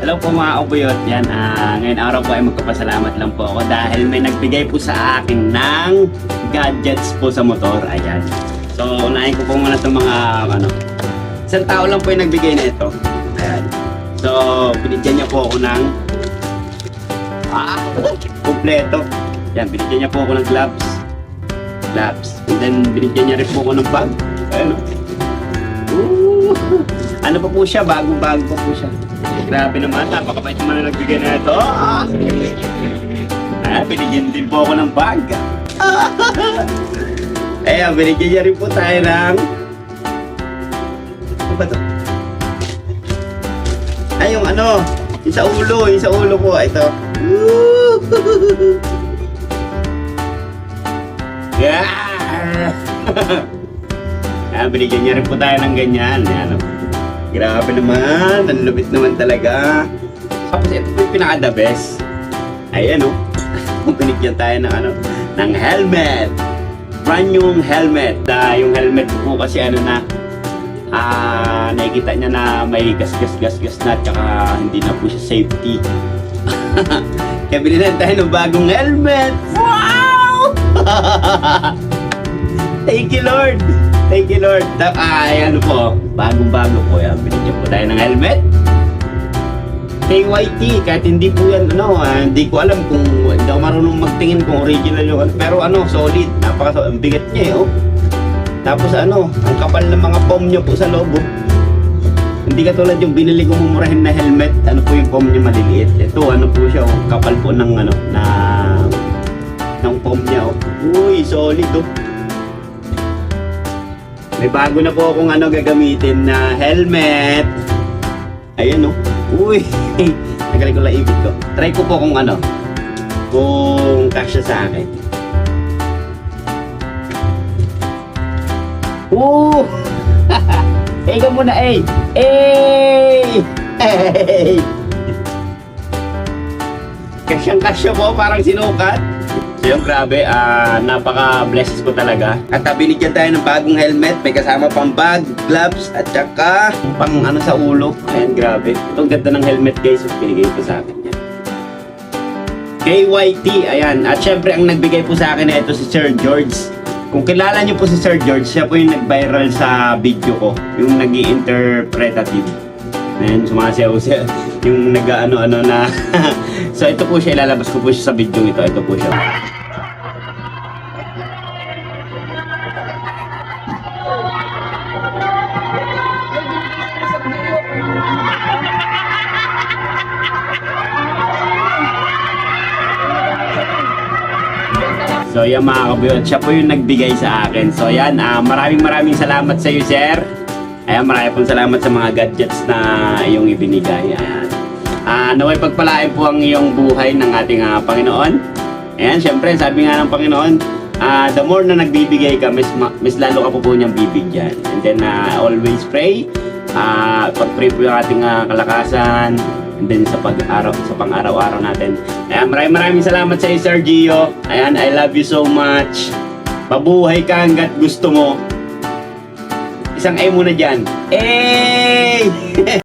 Hello po mga kabuyot. Yan, ngayon araw po ay magpapasalamat lang po ako dahil may nagbigay po sa akin ng gadgets po sa motor. Ayan. So, unahin ko po muna itong mga, isang tao lang po yung nagbigay na ito. Ayan. So, binigyan niya po ako ng, kompleto. Yan, binigyan niya po ako ng gloves. And then, binigyan niya rin po ako ng bag. Ayan. Ano pa po siya? Bagong-bago pa po siya. Grabe naman, napakabait naman na nagbigay na ito. Binigyan din po ako ng bag. Binigyan niya rin po tayo ng... Ano ba ito? Yung yung sa ulo ko. Ito. Binigyan niya rin po tayo ng ganyan. Grabe naman, ang lupit naman talaga. Tapos ito po yung pinaka-the best. Ayan binigyan tayo ng helmet. Brand new helmet. Yung helmet po kasi nakikita niya na may gas na, tsaka hindi na po siya safety. Kaya bilhin tayo ng bagong helmet. Wow! Thank you, Lord. Thank you, Lord. Bagong-bago po yan. Binigyan po tayo ng helmet. KYT, kahit hindi po yan, hindi ko alam kung hindi ako marunong magtingin kung original yung pero solid. Ang bigat niya Tapos ang kapal ng mga foam niya po sa loob. Hindi katulad yung binili kong mumurahin na helmet. Po yung foam niya maliliit. Ito, po siya, kapal po ng ng foam niya. Uy, solid May bago na po akong gagamitin na helmet. Ayan Uy, nagaling ko lang ibig ko. Try ko po kung kasya sa akin. Ikaw muna Kasyang-kasya po, parang sinukat. So yung grabe, napaka-blessed ko talaga. At binigyan tayo ng bagong helmet, may kasama pang bag, gloves, at saka pang sa ulo. Ayan, grabe. Itong ganda ng helmet guys, pinigay ko sa akin yan. KYT, ayan. At syempre, ang nagbigay po sa akin na ito si Sir George. Kung kilala niyo po si Sir George, siya po yung nag-viral sa video ko. Yung nag-i-interpretative. Ayan, sumasayaw siya. Yung nag-ano-ano na... So ito po siya, ilalabas ko po siya sa video ito. Ito po siya. So yan mga kabuyot, siya po yung nagbigay sa akin. So yan, maraming salamat sa iyo, sir. Ayan, maraming salamat sa mga gadgets na iyong ibinigay. Ayan. Naway pagpalain po ang iyong buhay ng ating Panginoon. Ayan, syempre, sabi nga ng Panginoon, the more na nagbibigay ka, mas lalo ka po niyang bibigyan. And then, always pray. Pag-pray po yung ating kalakasan. And then, sa pang-araw-araw natin. Ayan, maraming salamat sa iyo, Sir Gio. Ayan, I love you so much. Mabuhay ka hanggat gusto mo. Isang A muna dyan.